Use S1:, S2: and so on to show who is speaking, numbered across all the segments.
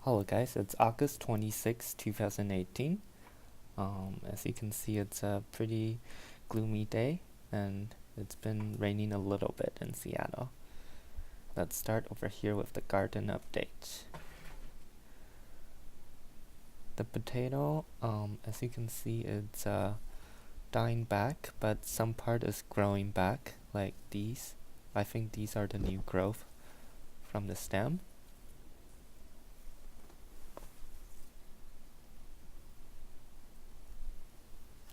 S1: Hello guys, it's August 26, 2018. As you can see, it's a pretty gloomy day and it's been raining a little bit in Seattle. Let's start over here with the garden update. The potato, as you can see, it's dying back, but some part is growing back, like these. I think these are the new growth from the stem.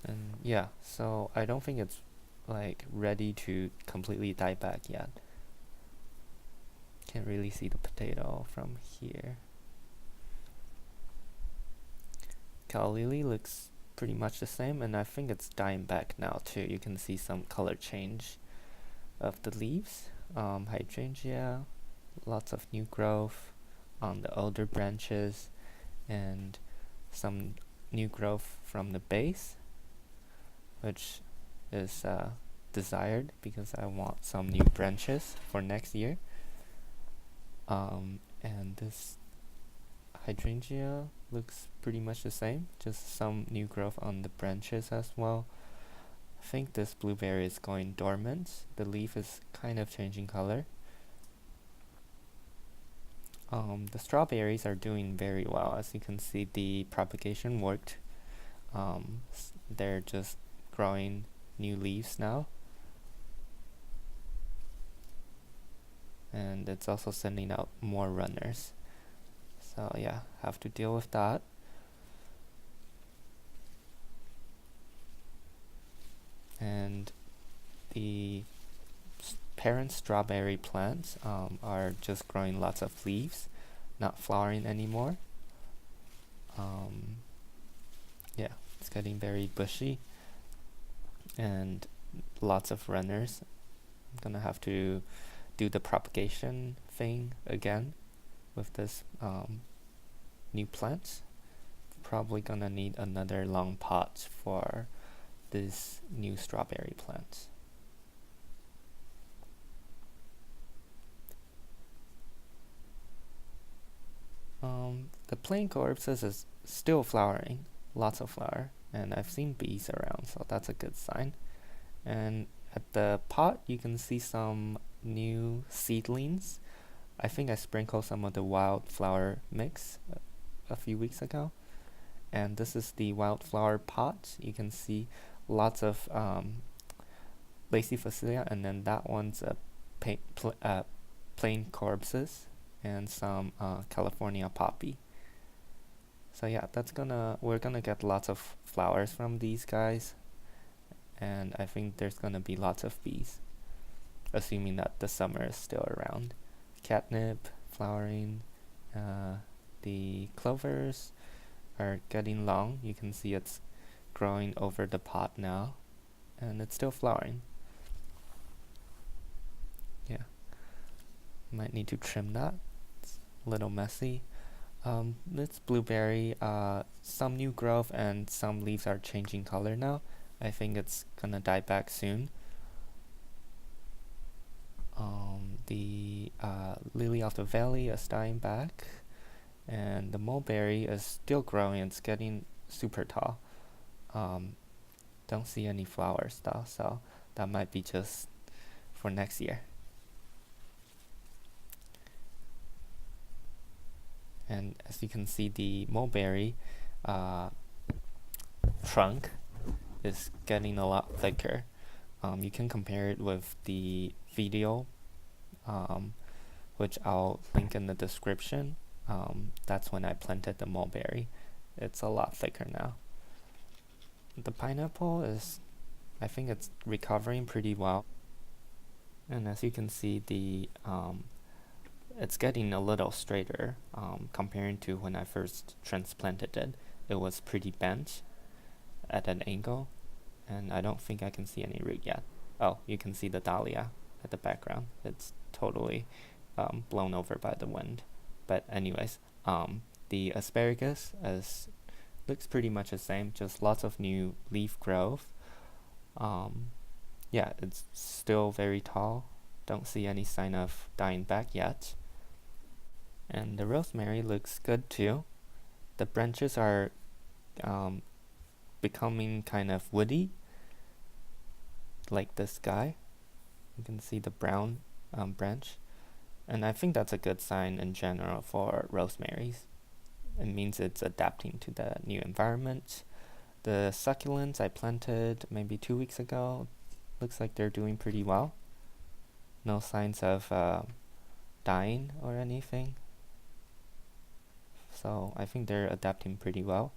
S1: And yeah, so I don't think it's like ready to completely die back yet. Can't really see the potato from here. Calla lily looks pretty much the same, and I think it's dying back now too. You can see some color change of the leaves. Hydrangea, lots of new growth on the older branches, and some new growth from the base, which is desired because I want some new branches for next year. And this hydrangea looks pretty much the same, just some new growth on the branches as well. I think this blueberry is going dormant. The leaf is kind of changing color. The strawberries are doing very well. As you can see, the propagation worked. They're just growing new leaves now. And it's also sending out more runners. So yeah, have to deal with that. And the parent strawberry plants are just growing lots of leaves, not flowering anymore. Yeah, it's getting very bushy and lots of runners. I'm gonna have to do the propagation thing again with this new plants. Probably gonna need another long pot for this new strawberry plants. The plain coriopsis is still flowering, lots of flower, and I've seen bees around, so that's a good sign. And at the pot, you can see some new seedlings. I think I sprinkled some of the wildflower mix a few weeks ago. And this is the wildflower pot. You can see lots of Lacy Facilia, and then that one's a plain coriopsis and some California poppy. So yeah, we're gonna get lots of flowers from these guys, and I think there's gonna be lots of bees, assuming that the summer is still around. Catnip flowering, the clovers are getting long. You can see it's growing over the pot now, and it's still flowering. Yeah, might need to trim that. It's a little messy. This blueberry, some new growth and some leaves are changing color now. I think it's gonna die back soon. The lily of the valley is dying back, and the mulberry is still growing. It's getting super tall. Don't see any flowers though, so that might be just for next year. And as you can see, the mulberry trunk is getting a lot thicker. You can compare it with the video, which I'll link in the description. That's when I planted the mulberry. It's a lot thicker now. The pineapple I think it's recovering pretty well. And as you can see, it's getting a little straighter comparing to when I first transplanted it. It was pretty bent at an angle, and I don't think I can see any root yet. Oh, you can see the dahlia at the background. It's totally blown over by the wind. But anyways, the asparagus looks pretty much the same, just lots of new leaf growth. Yeah, it's still very tall. Don't see any sign of dying back yet. And the rosemary looks good too. The branches are um, becoming kind of woody, like this guy. You can see the brown branch. And I think that's a good sign in general for rosemaries. It means it's adapting to the new environment. The succulents I planted maybe 2 weeks ago, looks like they're doing pretty well. No signs of dying or anything. So I think they're adapting pretty well.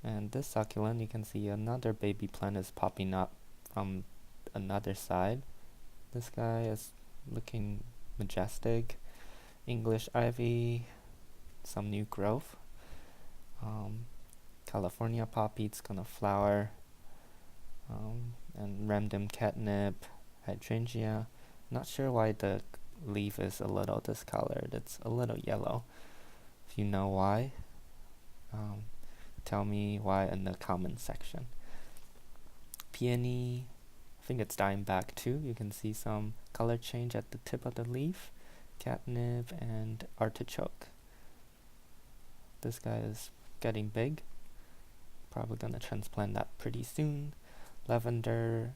S1: And this succulent, you can see another baby plant is popping up from another side. This guy is looking majestic. English ivy, some new growth. California poppy, it's gonna flower. And random catnip, hydrangea. Not sure why the leaf is a little discolored. It's a little yellow. If you know why, tell me why in the comment section. Peony, I think it's dying back too. You can see some color change at the tip of the leaf. Catnip and artichoke. This guy is getting big. Probably gonna transplant that pretty soon. Lavender,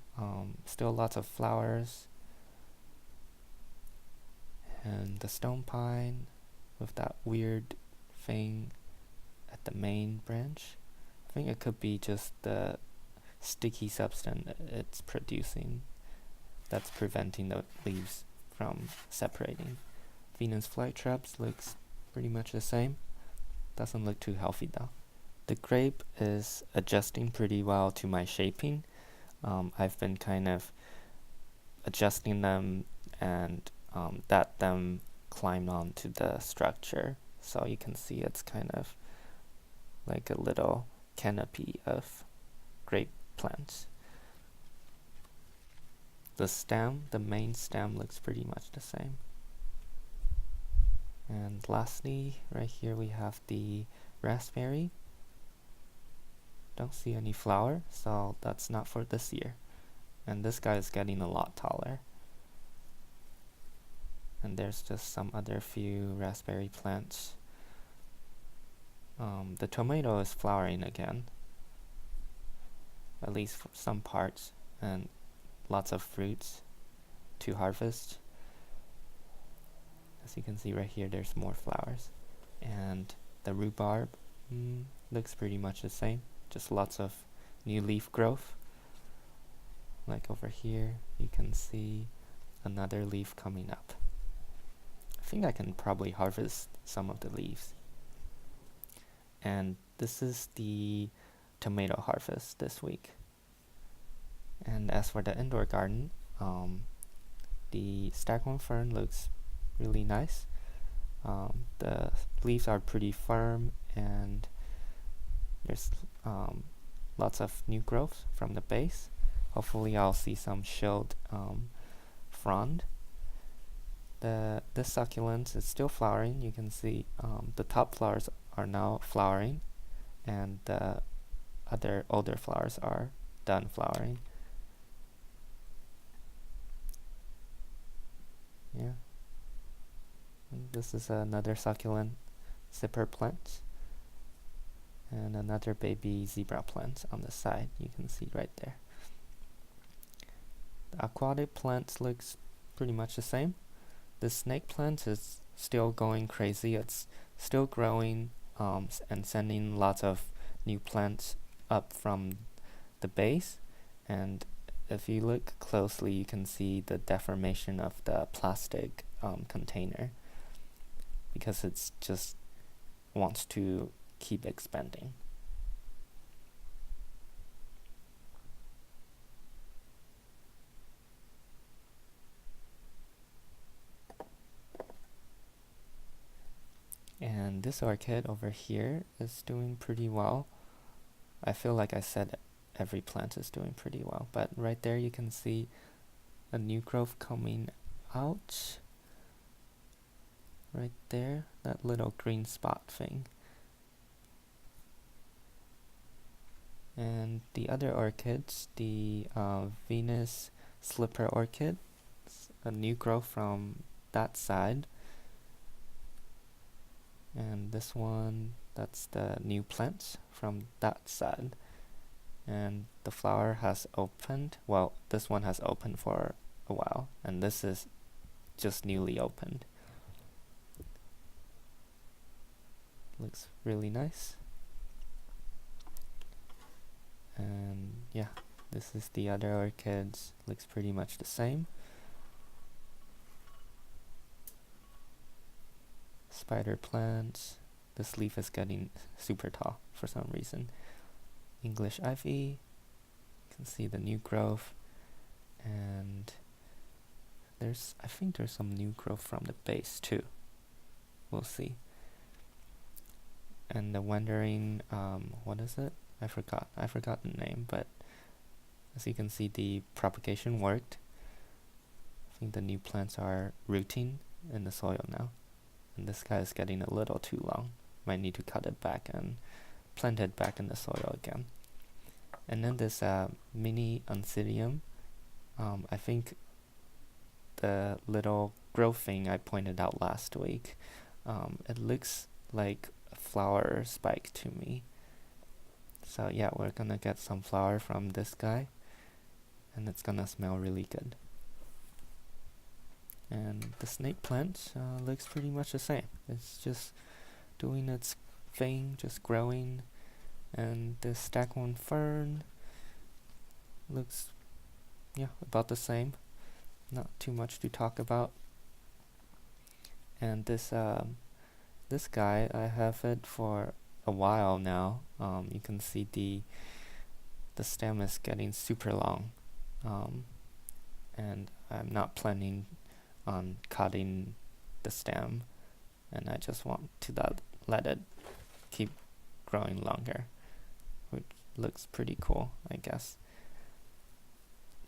S1: still lots of flowers. And the stone pine with that weird thing at the main branch. I think it could be just the sticky substance it's producing that's preventing the leaves from separating. Venus flytraps looks pretty much the same. Doesn't look too healthy though. The grape is adjusting pretty well to my shaping. I've been kind of adjusting them and let them climb onto the structure. So you can see it's kind of like a little canopy of grape plants. The stem, the main stem looks pretty much the same. And lastly, right here we have the raspberry. Don't see any flower, so that's not for this year. And this guy is getting a lot taller. And there's just some other few raspberry plants. The tomato is flowering again, at least for some parts, and lots of fruits to harvest. As you can see right here, there's more flowers. And the rhubarb looks pretty much the same, just lots of new leaf growth. Like over here, you can see another leaf coming up. I think I can probably harvest some of the leaves. And this is the tomato harvest this week. And as for the indoor garden, the staghorn fern looks really nice. The leaves are pretty firm and there's lots of new growth from the base. Hopefully I'll see some shielded frond. This succulent is still flowering. You can see the top flowers are now flowering and the other older flowers are done flowering. Yeah. And this is another succulent zipper plant and another baby zebra plant on the side. You can see right there. The aquatic plant looks pretty much the same. The snake plant is still going crazy. It's still growing and sending lots of new plants up from the base. And if you look closely, you can see the deformation of the plastic container because it's just wants to keep expanding. And this orchid over here is doing pretty well. I feel like I said every plant is doing pretty well, but right there you can see a new growth coming out. Right there, that little green spot thing. And the other orchids, the Venus slipper orchid, a new growth from that side. And this one, that's the new plants from that side. And the flower has opened. Well, this one has opened for a while, and this is just newly opened. Looks really nice. And yeah, this is the other orchids. Looks pretty much the same. Spider plants. This leaf is getting super tall for some reason. English ivy. You can see the new growth. And I think there's some new growth from the base too. We'll see. And the wandering, what is it? I forgot the name, but as you can see, the propagation worked. I think the new plants are rooting in the soil now. And this guy is getting a little too long. Might need to cut it back and plant it back in the soil again. And then this mini Oncidium, I think the little growth thing I pointed out last week, it looks like a flower spike to me. So yeah, we're gonna get some flower from this guy, and it's gonna smell really good. And the snake plant looks pretty much the same. It's just doing its thing, just growing. And this Staghorn fern looks, yeah, about the same. Not too much to talk about. And this guy, I have it for a while now. You can see the stem is getting super long, and I'm not planning on cutting the stem, and I just want to let it keep growing longer, which looks pretty cool, I guess.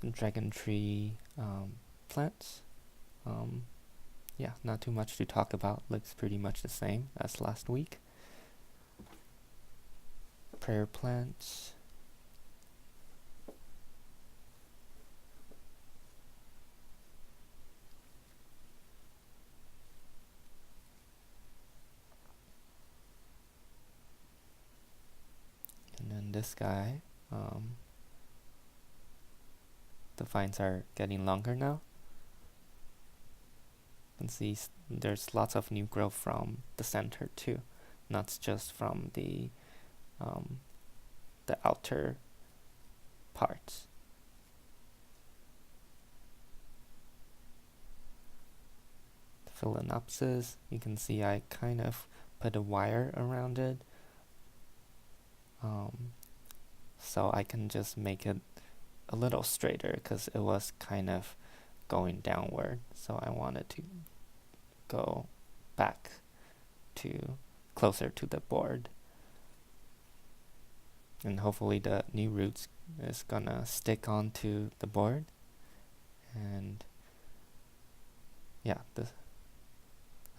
S1: Dragon tree plants, yeah, not too much to talk about. Looks pretty much the same as last week. Prayer plants. And then this guy, the vines are getting longer now. You can see there's lots of new growth from the center too, not just from the outer parts. The Phalaenopsis, you can see I kind of put a wire around it, so I can just make it a little straighter because it was kind of going downward, so I wanted to go back to closer to the board, and hopefully the new roots is gonna stick onto the board. And yeah,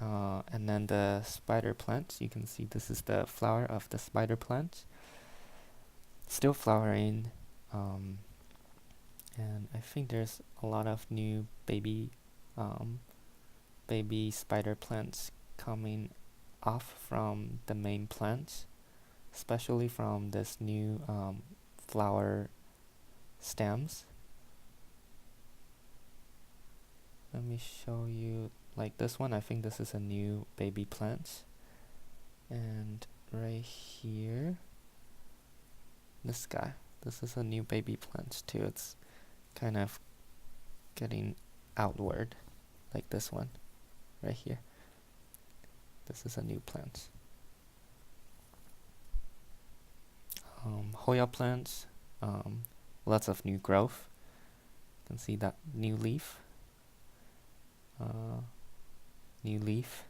S1: and then the spider plants, you can see this is the flower of the spider plant, still flowering. And I think there's a lot of new baby spider plants coming off from the main plants, especially from this new flower stems. Let me show you, like this one, I think this is a new baby plant. And right here, this guy, this is a new baby plant too. It's kind of getting outward, like this one right here. This is a new plant. Hoya plants, lots of new growth. You can see that new leaf. New leaf.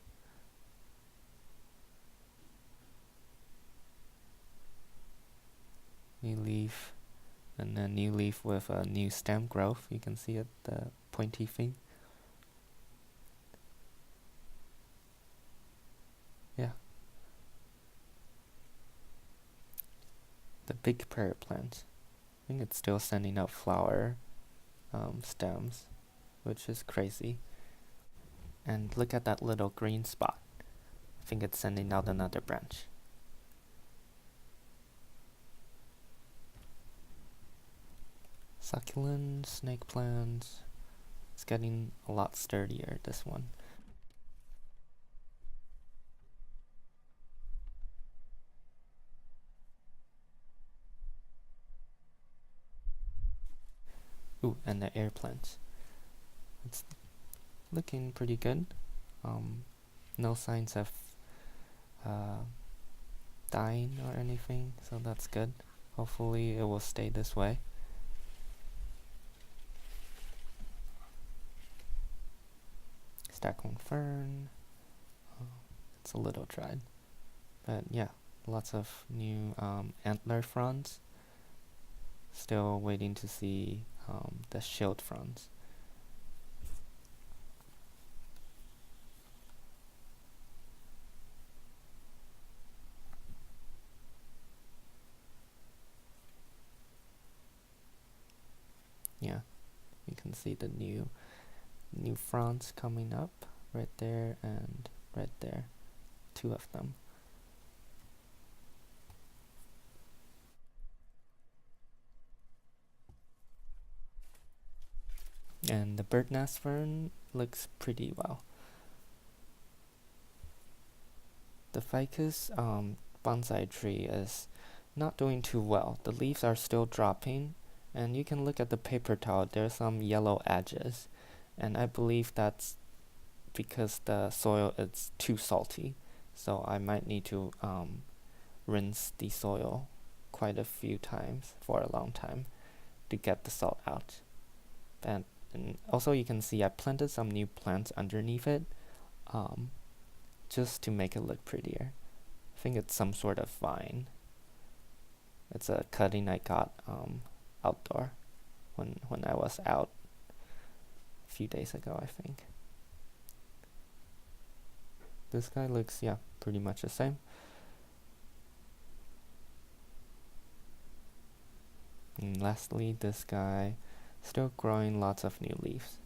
S1: New leaf. And then new leaf with a new stem growth. You can see it, the pointy thing. Yeah. The big prayer plant. I think it's still sending out flower stems, which is crazy. And look at that little green spot. I think it's sending out another branch. Succulent, snake plants. It's getting a lot sturdier, this one. Ooh, and the air plants. It's looking pretty good. No signs of dying or anything, so that's good. Hopefully it will stay this way. Stackhorn fern. It's a little dried, but yeah, lots of new antler fronds. Still waiting to see the shield fronds. Yeah, you can see the new fronds coming up right there and right there. 2 of them. And the bird nest fern looks pretty well. The ficus bonsai tree is not doing too well. The leaves are still dropping, and you can look at the paper towel. There's some yellow edges, and I believe that's because the soil is too salty. So I might need to rinse the soil quite a few times for a long time to get the salt out. And also you can see I planted some new plants underneath it just to make it look prettier. I think it's some sort of vine. It's a cutting I got outdoor when I was out a few days ago, I think. This guy looks, yeah, pretty much the same. And lastly, this guy still growing lots of new leaves.